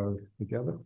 both together.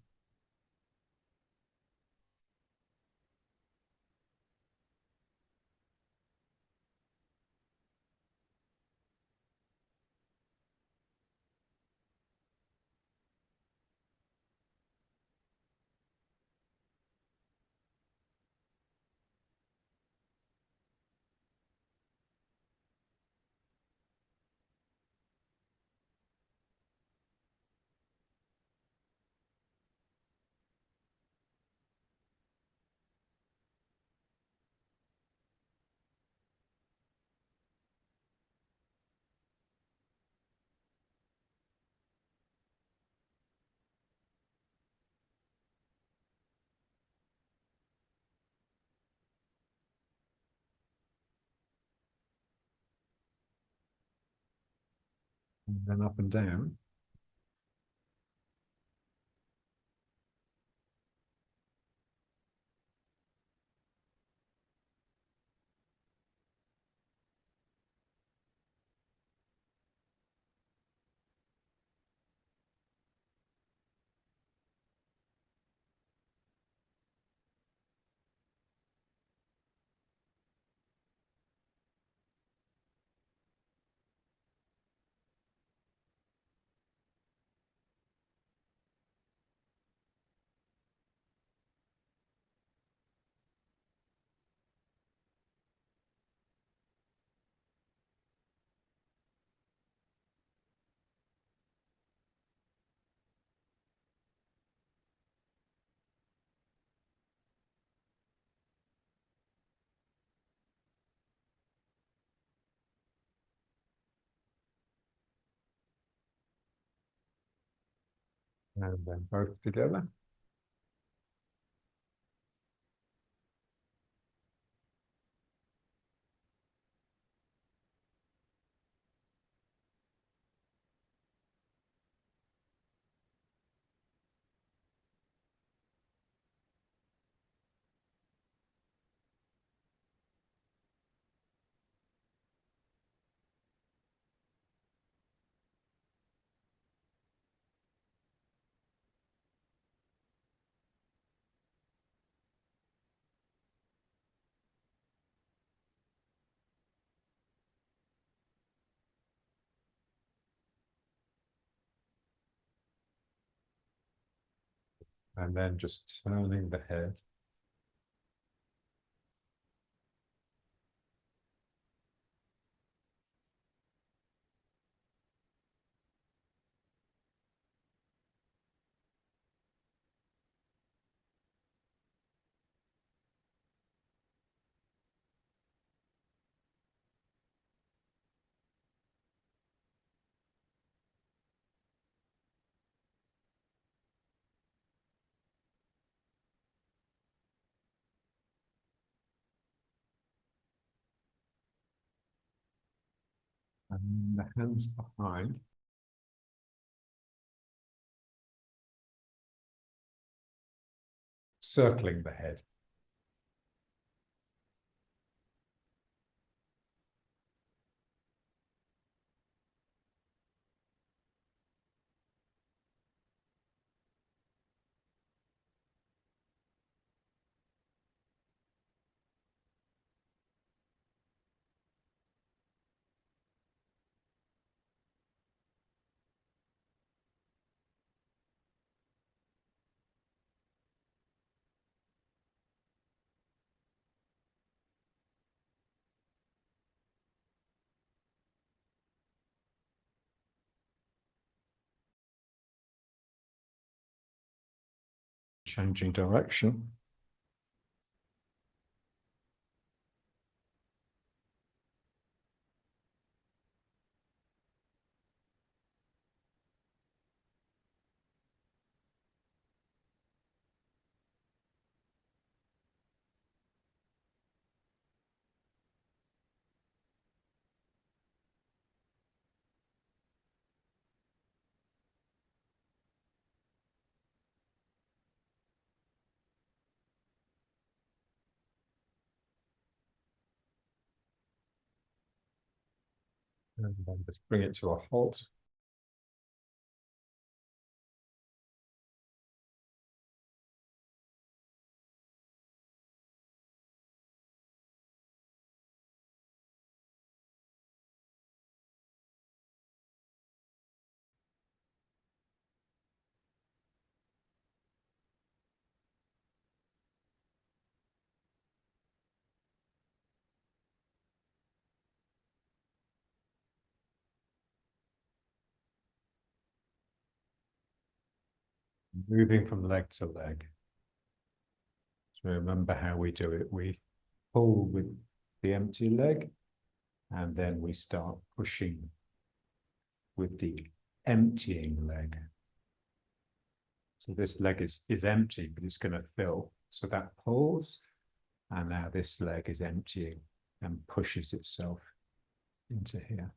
And then up and down. And then both together. And then just turning the head. And the hands behind. Circling the head. Changing direction. And then just bring it to a halt. moving from leg to leg. So remember how we do it. We pull with the empty leg, and then we start pushing with the emptying leg. So this leg is empty, but it's going to fill. So that pulls, and now this leg is emptying and pushes itself into here.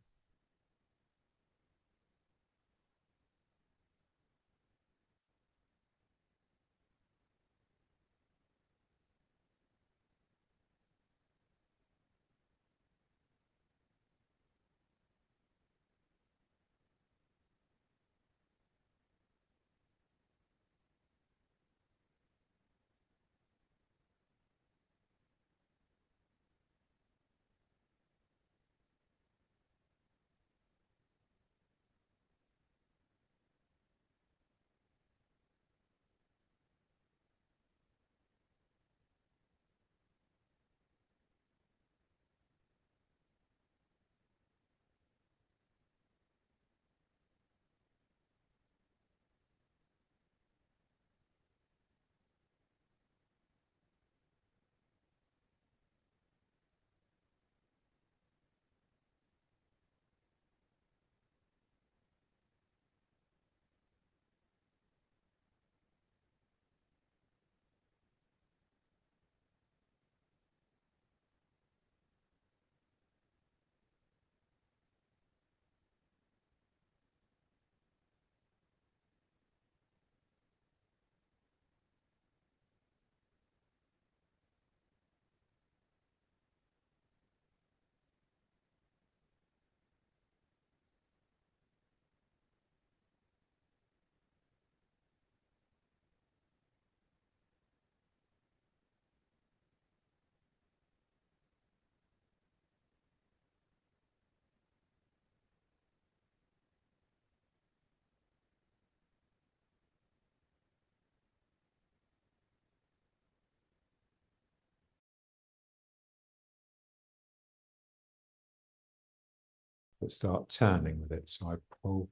But start turning with it. So I pull,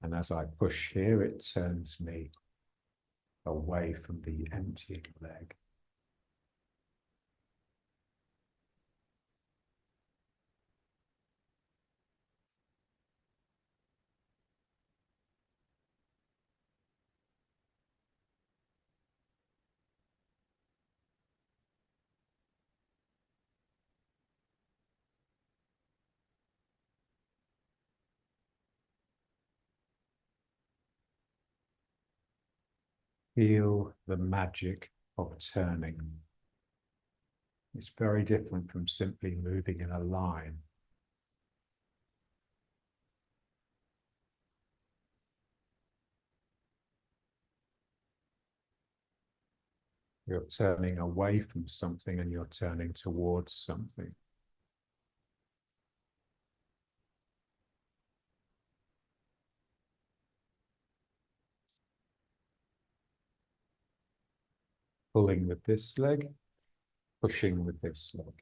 and as I push here, it turns me away from the emptying leg. Feel the magic of turning. It's very different from simply moving in a line. You're turning away from something and you're turning towards something. Pulling with this leg, pushing with this leg.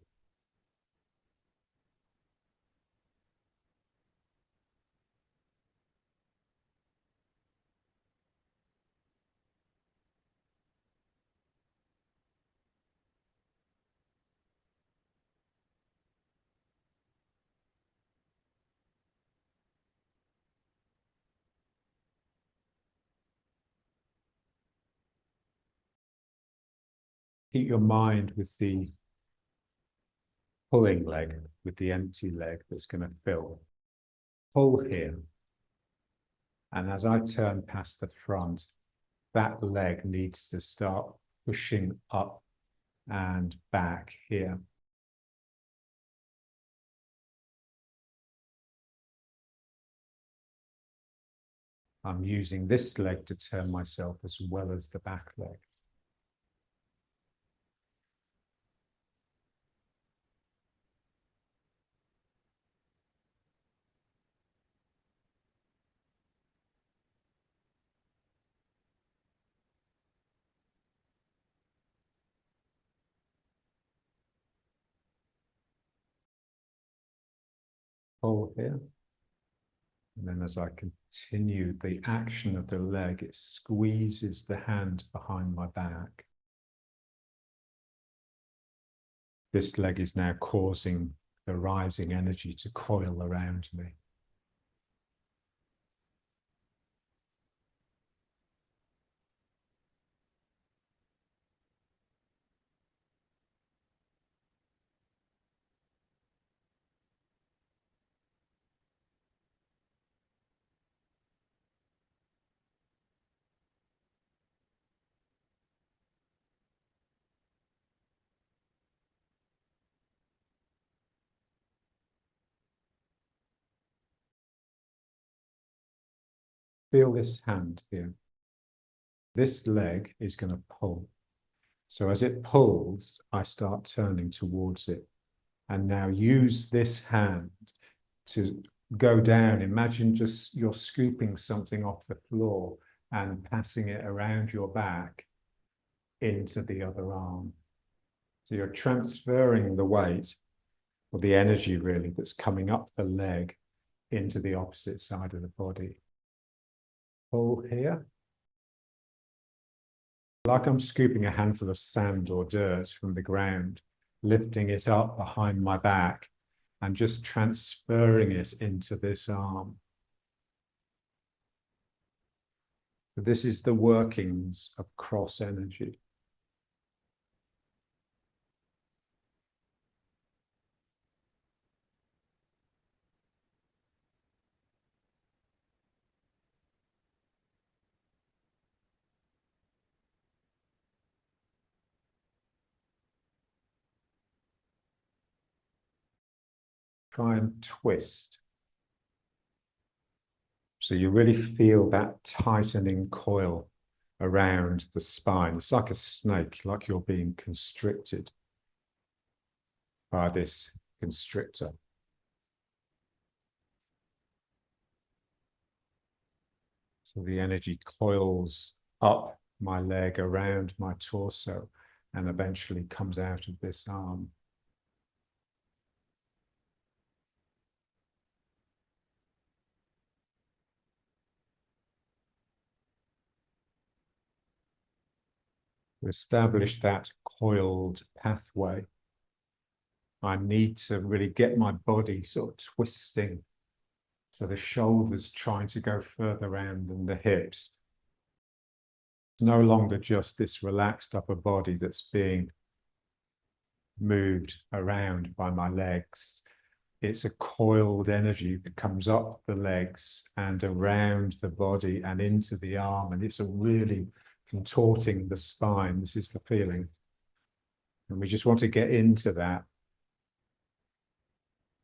Keep your mind with the pulling leg, with the empty leg that's going to fill. Pull here. And as I turn past the front, that leg needs to start pushing up and back here. I'm using this leg to turn myself as well as the back leg. Pull here. And then as I continue the action of the leg, it squeezes the hand behind my back. This leg is now causing the rising energy to coil around me. Feel this hand here. This leg is going to pull. So as it pulls, I start turning towards it. And now use this hand to go down. Imagine just you're scooping something off the floor and passing it around your back into the other arm. So you're transferring the weight, or the energy really, that's coming up the leg into the opposite side of the body. Pull here. Like I'm scooping a handful of sand or dirt from the ground, lifting it up behind my back and just transferring it into this arm. So this is the workings of cross energy. Try and twist. So you really feel that tightening coil around the spine. It's like a snake, like you're being constricted by this constrictor. So the energy coils up my leg, around my torso, and eventually comes out of this arm. To establish that coiled pathway, I need to really get my body sort of twisting. So the shoulders trying to go further around than the hips. It's no longer just this relaxed upper body that's being moved around by my legs. It's a coiled energy that comes up the legs and around the body and into the arm. And it's a really contorting the spine. This is the feeling. And we just want to get into that.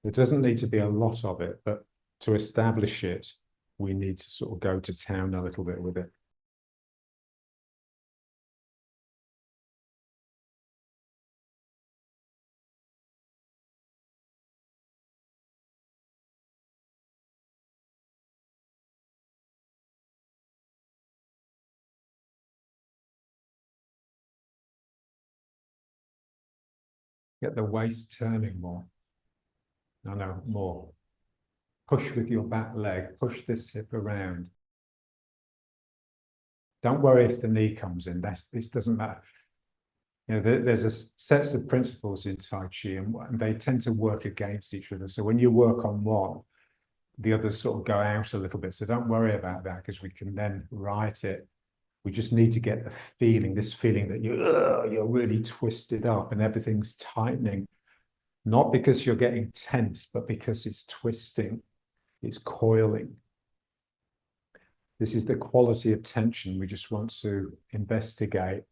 There doesn't need to be a lot of it, but to establish it, we need to sort of go to town a little bit with it. Get the waist turning more. No, more. Push with your back leg, push this hip around. Don't worry if the knee comes in, this doesn't matter. You know, there's a sets of principles in Tai Chi and they tend to work against each other. So when you work on one, the others sort of go out a little bit. So don't worry about that because we can then right it. We just need to get the feeling, this feeling that you're really twisted up and everything's tightening. Not because you're getting tense, but because it's twisting, it's coiling. This is the quality of tension we just want to investigate.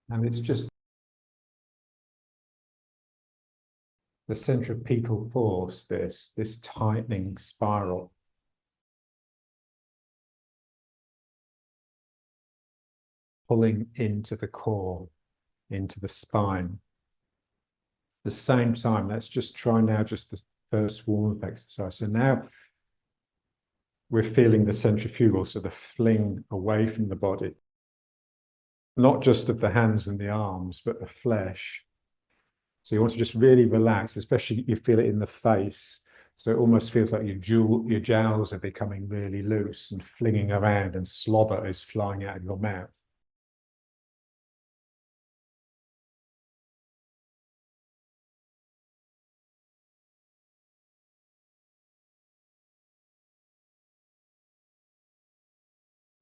And it's just the centripetal force, this tightening spiral. pulling into the core, into the spine. At the same time, let's just try now just the first warm-up exercise. So now we're feeling the centrifugal, so the fling away from the body, not just of the hands and the arms, but the flesh. So you want to just really relax, especially you feel it in the face. So it almost feels like your jowls are becoming really loose and flinging around, and slobber is flying out of your mouth.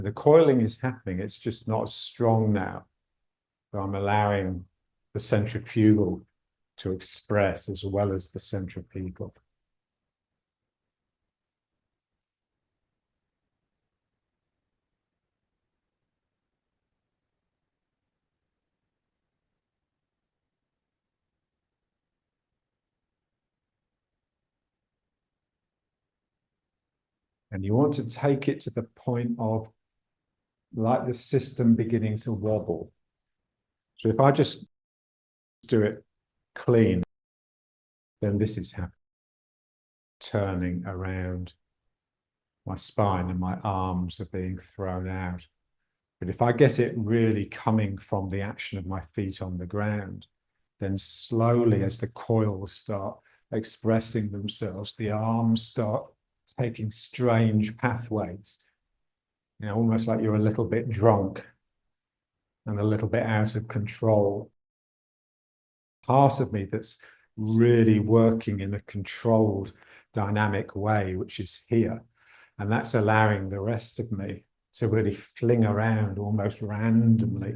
The coiling is happening, it's just not as strong now. So I'm allowing the centrifugal to express as well as the centripetal. And you want to take it to the point of like the system beginning to wobble. So if I just do it clean, then this is happening, turning around. My spine and my arms are being thrown out. But if I get it really coming from the action of my feet on the ground, then slowly as the coils start expressing themselves, the arms start taking strange pathways, you know, almost like you're a little bit drunk and a little bit out of control. Part of me that's really working in a controlled, dynamic way, which is here. And that's allowing the rest of me to really fling around almost randomly.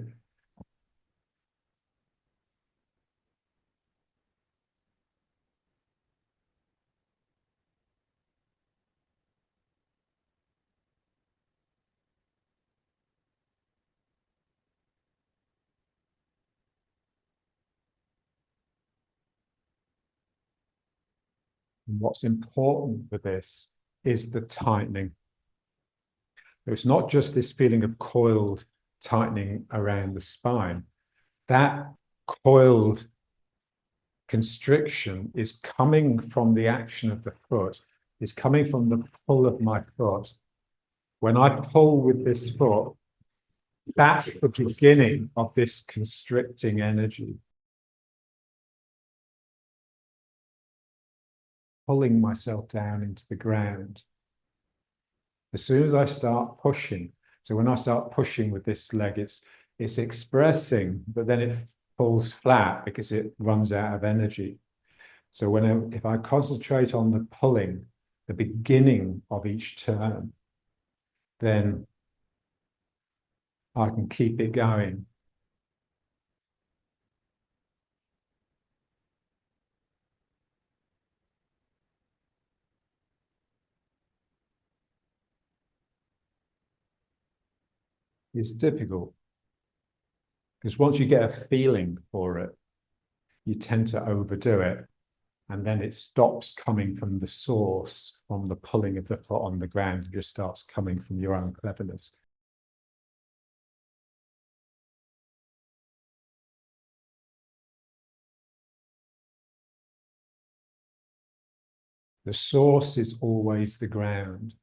And what's important for this is the tightening. It's not just this feeling of coiled tightening around the spine. That coiled constriction is coming from the action of the foot, is coming from the pull of my foot. When I pull with this foot, that's the beginning of this constricting energy. Pulling myself down into the ground. As soon as I start pushing, so when I start pushing with this leg, it's expressing, but then it falls flat because it runs out of energy. So if I concentrate on the pulling, the beginning of each turn, then I can keep it going. It's difficult because once you get a feeling for it, you tend to overdo it. And then it stops coming from the source, from the pulling of the foot on the ground. It just starts coming from your own cleverness. The source is always the ground.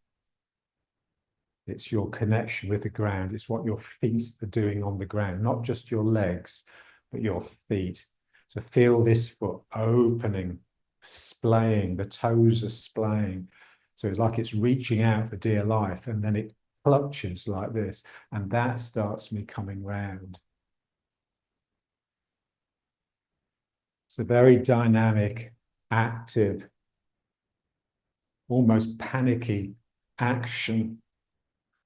It's your connection with the ground. It's what your feet are doing on the ground, not just your legs, but your feet. So feel this foot opening, splaying, the toes are splaying. So it's like it's reaching out for dear life, and then it clutches like this, and that starts me coming round. It's a very dynamic, active, almost panicky action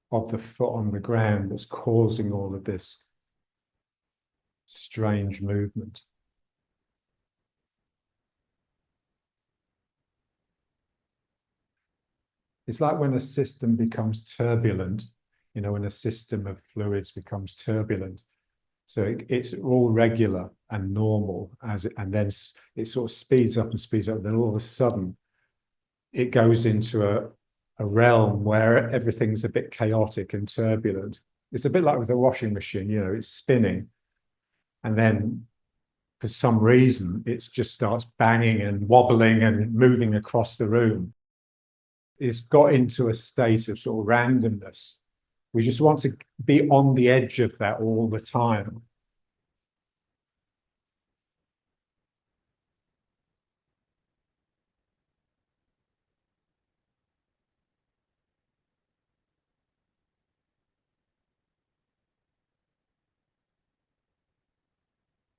of the foot on the ground that's causing all of this strange movement. It's like when a system becomes turbulent, you know, when a system of fluids becomes turbulent. So it's all regular and normal and then it sort of speeds up and speeds up. Then all of a sudden, it goes into a realm where everything's a bit chaotic and turbulent. It's a bit like with a washing machine, it's spinning. And then for some reason, it just starts banging and wobbling and moving across the room. It's got into a state of sort of randomness. We just want to be on the edge of that all the time.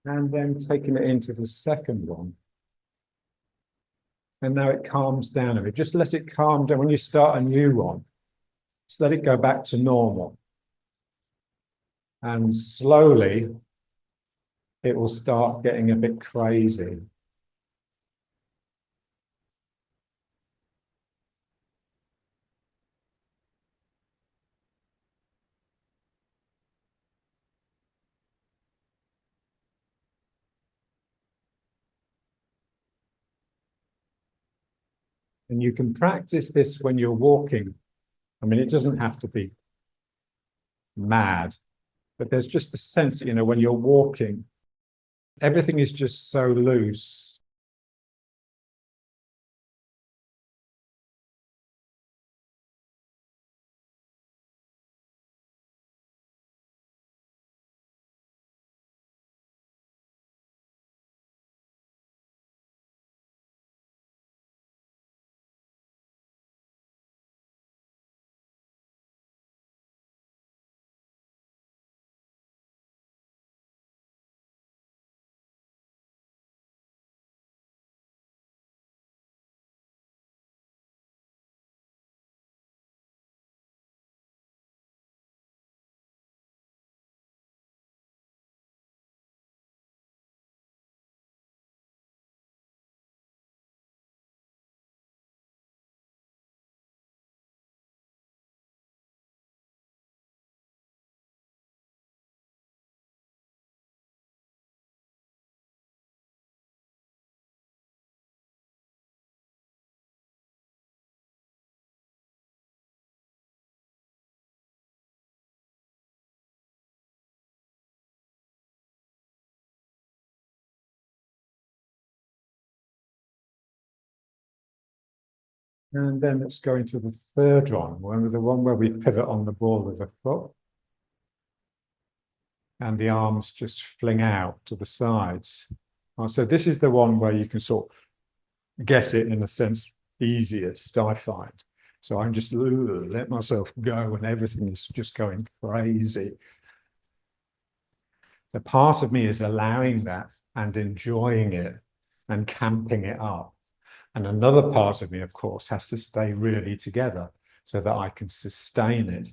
And then taking it into the second one. And now it calms down a bit. Just let it calm down. When you start a new one, just let it go back to normal. And slowly, it will start getting a bit crazy. And you can practice this when you're walking. I mean, it doesn't have to be mad, but there's just a sense, when you're walking, everything is just so loose. And then let's go into the third one, the one where we pivot on the ball of the foot. And the arms just fling out to the sides. So this is the one where you can sort of get it in a sense easiest, I find. So I'm just let myself go and everything is just going crazy. The part of me is allowing that and enjoying it and camping it up. And another part of me, of course, has to stay really together so that I can sustain it.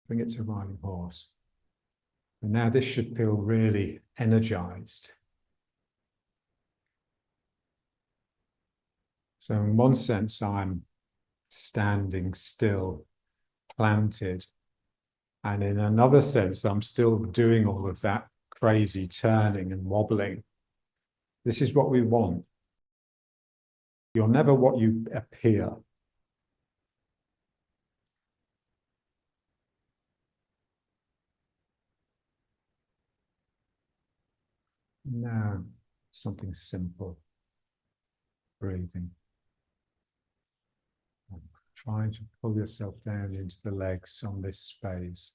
Bring it to riding horse. And now this should feel really energized. So in one sense, I'm standing still, planted. And in another sense, I'm still doing all of that crazy turning and wobbling. This is what we want. You're never what you appear. No, something simple. Breathing. Trying to pull yourself down into the legs on this space.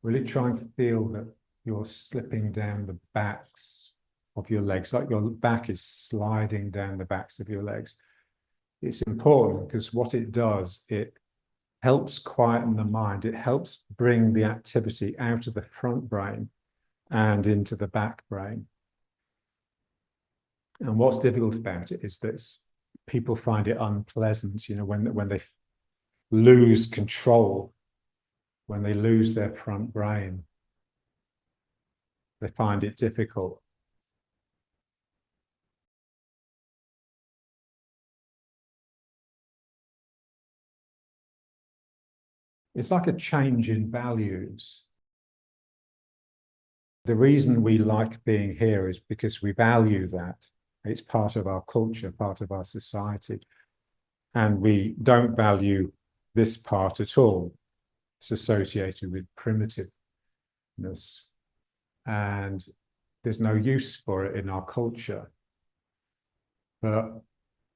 Really try and feel that you're slipping down the backs of your legs, like your back is sliding down the backs of your legs. It's important because what it does, it helps quieten the mind. It helps bring the activity out of the front brain and into the back brain. And what's difficult about it is that people find it unpleasant, when they lose control, when they lose their front brain, they find it difficult. It's like a change in values. The reason we like being here is because we value that. It's part of our culture, part of our society. And we don't value this part at all. It's associated with primitiveness. And there's no use for it in our culture. But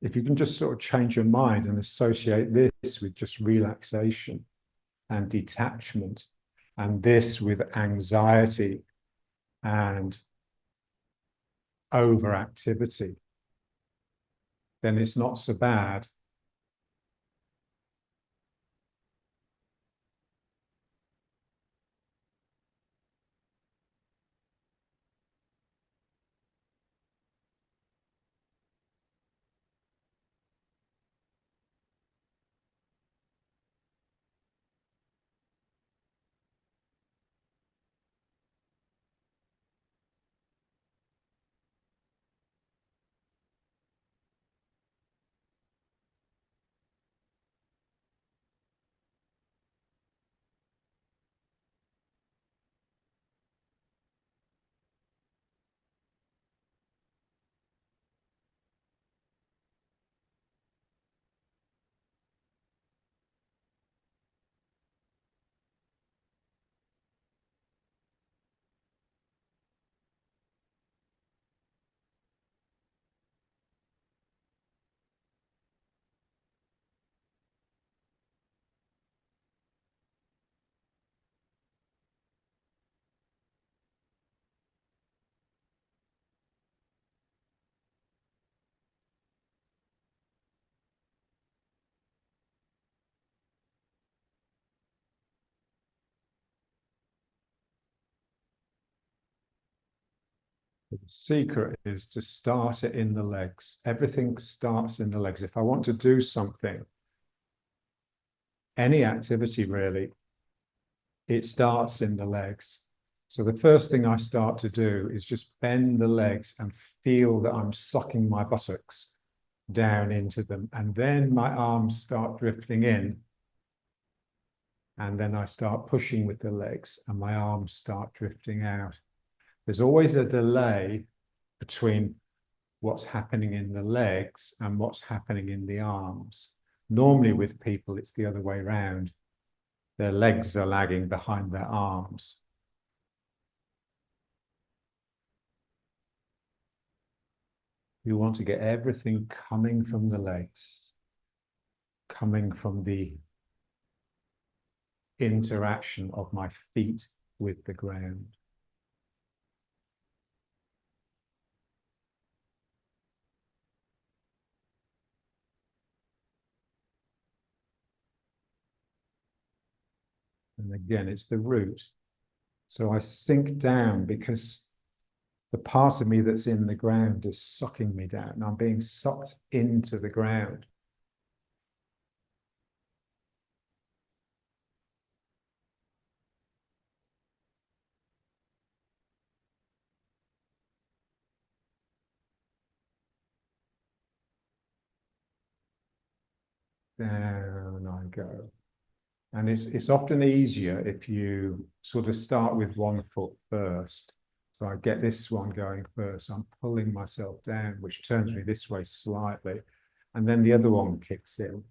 if you can just sort of change your mind and associate this with just relaxation and detachment, and this with anxiety and overactivity, then it's not so bad. The secret is to start it in the legs. Everything starts in the legs. If I want to do something, any activity really, it starts in the legs. So the first thing I start to do is just bend the legs and feel that I'm sucking my buttocks down into them. And then my arms start drifting in. And then I start pushing with the legs and my arms start drifting out. There's always a delay between what's happening in the legs and what's happening in the arms. Normally with people, it's the other way around. Their legs are lagging behind their arms. You want to get everything coming from the legs, coming from the interaction of my feet with the ground. And again, it's the root. So I sink down because the part of me that's in the ground is sucking me down. And I'm being sucked into the ground. Down I go. And it's often easier if you sort of start with one foot first. So I get this one going first. I'm pulling myself down, which turns me this way slightly. And then the other one kicks in.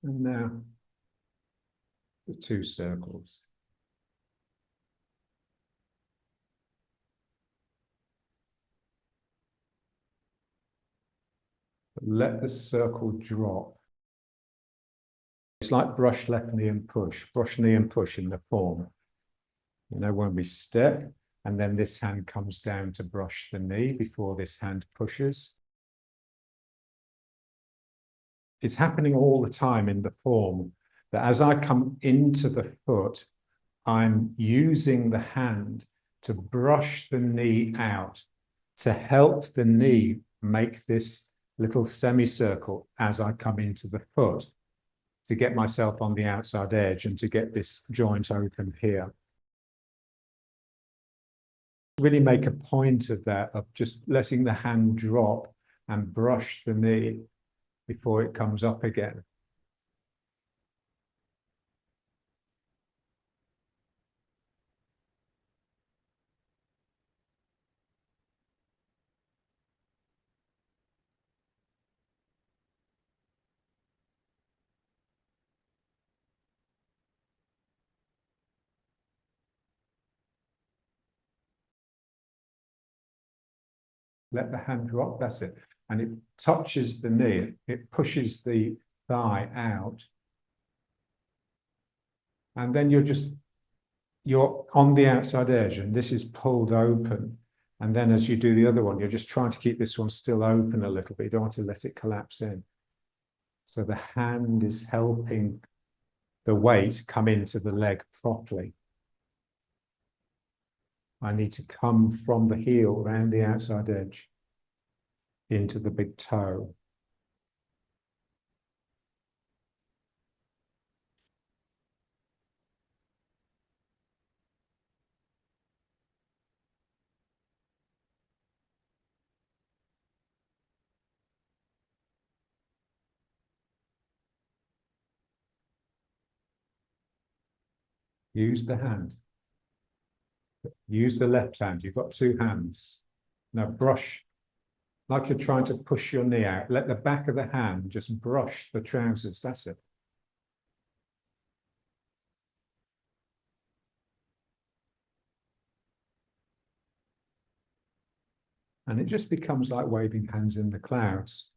And now the two circles. Let the circle drop. It's like brush left knee and push, brush knee and push in the form. You know, when we step, and then this hand comes down to brush the knee before this hand pushes. It's happening all the time in the form that as I come into the foot, I'm using the hand to brush the knee out to help the knee make this little semicircle as I come into the foot to get myself on the outside edge and to get this joint open here. Really make a point of that, of just letting the hand drop and brush the knee before it comes up again. Let the hand drop, that's it. And it touches the knee, it pushes the thigh out. And then you're on the outside edge and this is pulled open. And then as you do the other one, you're just trying to keep this one still open a little bit. You don't want to let it collapse in. So the hand is helping the weight come into the leg properly. I need to come from the heel around the outside edge into the big toe. Use the hand. Use the left hand. You've got two hands. Now brush like you're trying to push your knee out. Let the back of the hand just brush the trousers. That's it. And it just becomes like waving hands in the clouds.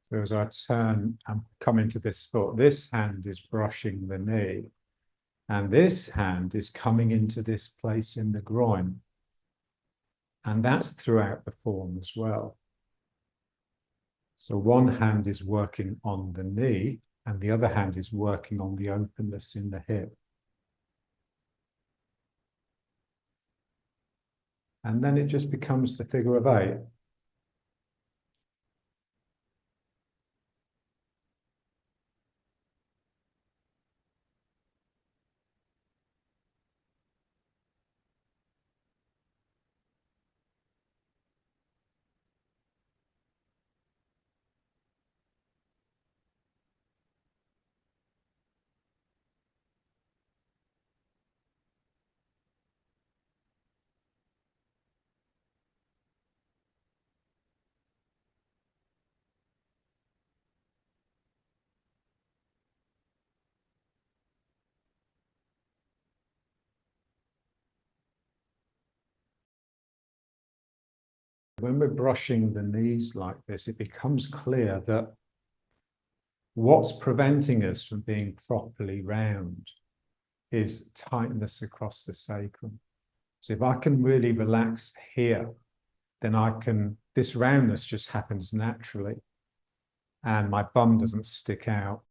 So as I turn and come into this foot, this hand is brushing the knee. And this hand is coming into this place in the groin. And that's throughout the form as well. So one hand is working on the knee and the other hand is working on the openness in the hip. And then it just becomes the figure of 8. When we're brushing the knees like this, it becomes clear that what's preventing us from being properly round is tightness across the sacrum. So if I can really relax here, then this roundness just happens naturally and my bum doesn't stick out.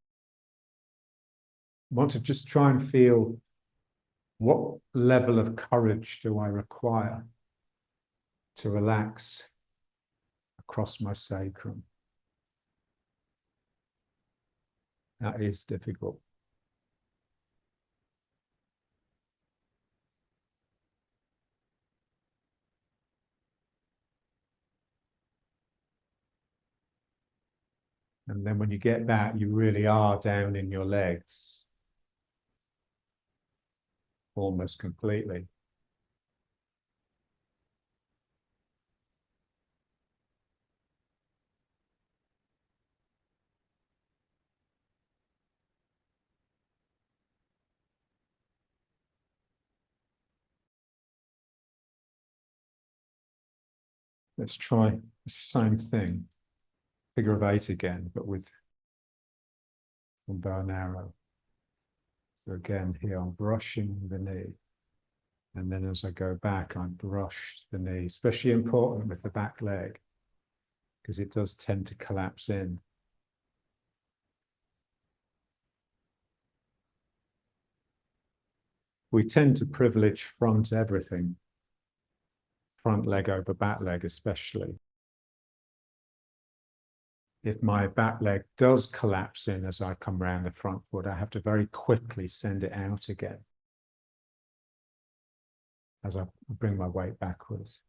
I want to just try and feel what level of courage do I require to relax across my sacrum. That is difficult. And then when you get that, you really are down in your legs. almost completely. Let's try the same thing, figure of eight again, but with bow and arrow. So again, here I'm brushing the knee. And then as I go back, I brush the knee, especially important with the back leg, because it does tend to collapse in. We tend to privilege front everything, front leg over back leg especially. If my back leg does collapse in as I come around the front foot, I have to very quickly send it out again as I bring my weight backwards.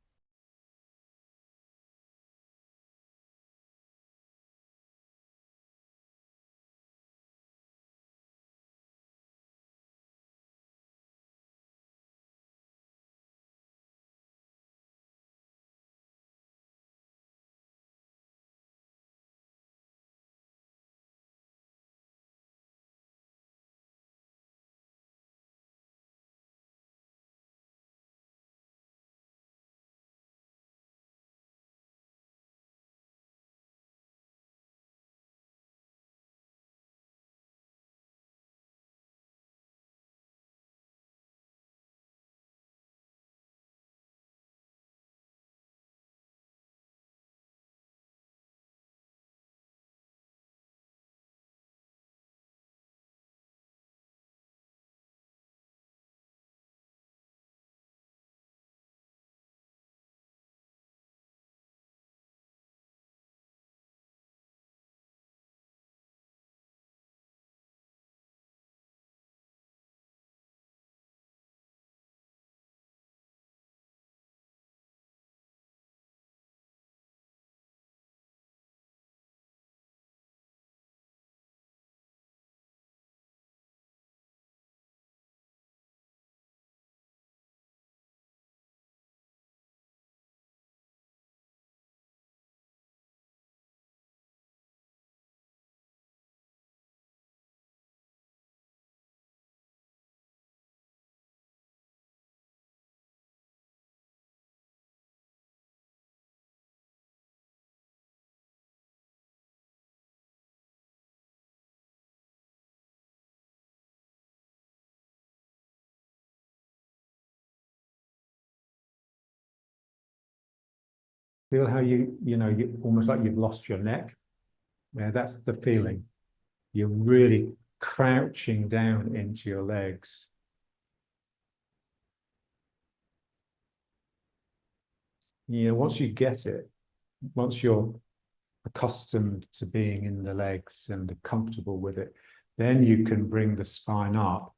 Feel how you almost like you've lost your neck. Yeah, that's the feeling. You're really crouching down into your legs. Once you get it, once you're accustomed to being in the legs and comfortable with it, then you can bring the spine up.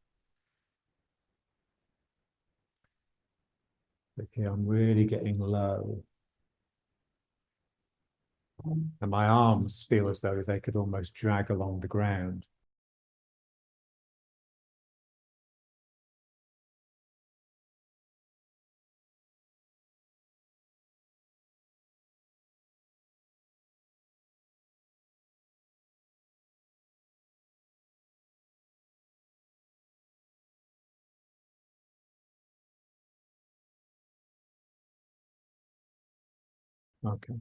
Okay, I'm really getting low. And my arms feel as though they could almost drag along the ground. Okay.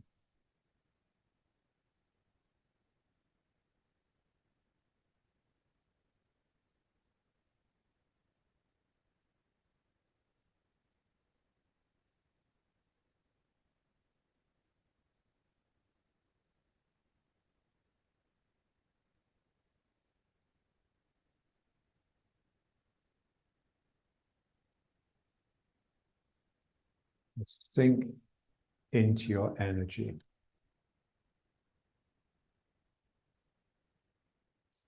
Sink into your energy.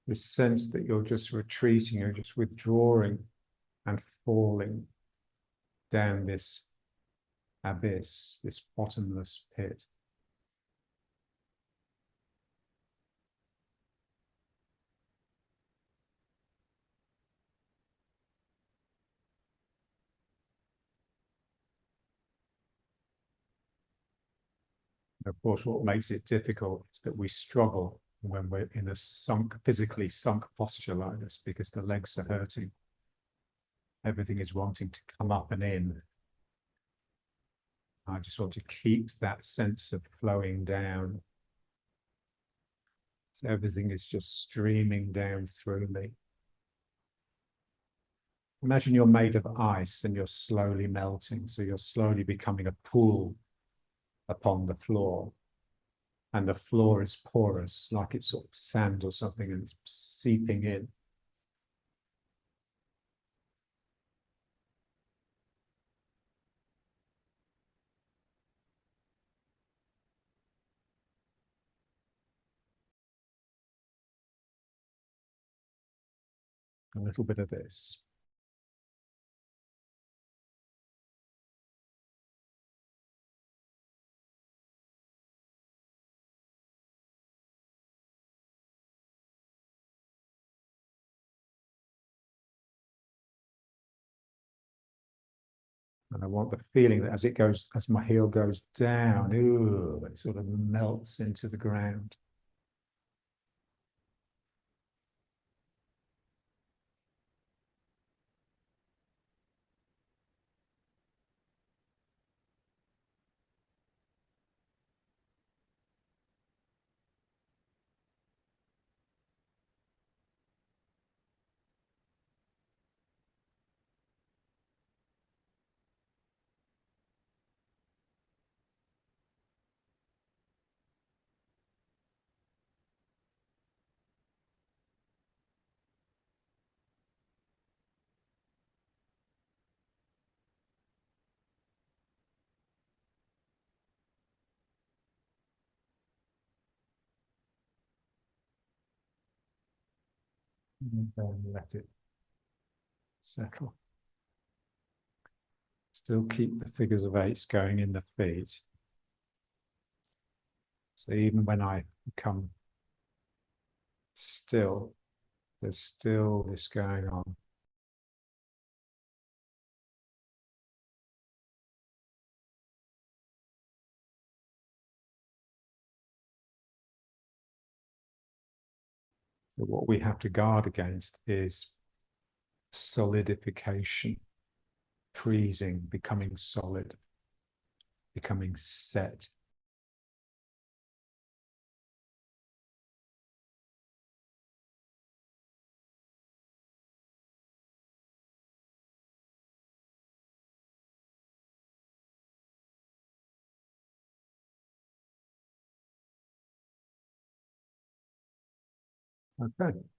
This sense that you're just retreating, you're just withdrawing and falling down this abyss, this bottomless pit. Of course, what makes it difficult is that we struggle when we're in a physically sunk posture like this, because the legs are hurting. Everything is wanting to come up and in. I just want to keep that sense of flowing down. So everything is just streaming down through me. Imagine you're made of ice and you're slowly melting. So you're slowly becoming a pool upon the floor. And the floor is porous, like it's sort of sand or something, and it's seeping in. A little bit of this. And I want the feeling that as my heel goes down, ooh, it sort of melts into the ground. And then let it settle. Still keep the figures of eights going in the feet. So even when I become still, there's still this going on. So what we have to guard against is solidification, freezing, becoming solid, becoming set. Okay.